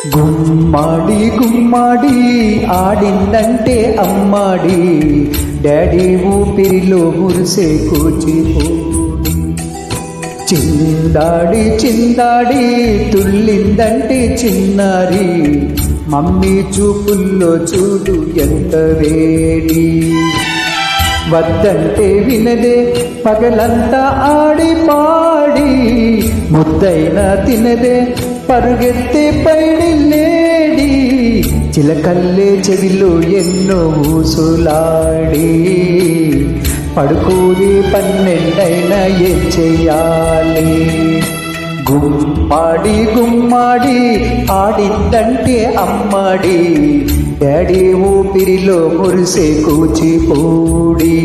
గుమ్మాడి గుమ్మాడి ఆడిందంటే అమ్మాడి, డాడీ ఊపిరిలో మురిసే కూచిపూడి. చిందాడి చిందాడి తుల్లిందంటే చిన్నారి, మమ్మీ చూపుల్లో చూడు ఎంత వేడి. వద్దంటే వినదే పగలంతా ఆడి పాడి, ముద్దైనా తినదే పరుగెత్తే పైడి లేడి. చిలకల్లే చెవిలో ఎన్నో ఊసులాడి, పడుకోని 12 ఏం చెయ్యాలి. గుమ్మాడి గుమ్మాడి ఆడిందంటే అమ్మాడి, డాడీ ఊపిరిలో మురిసే కూచిపూడి.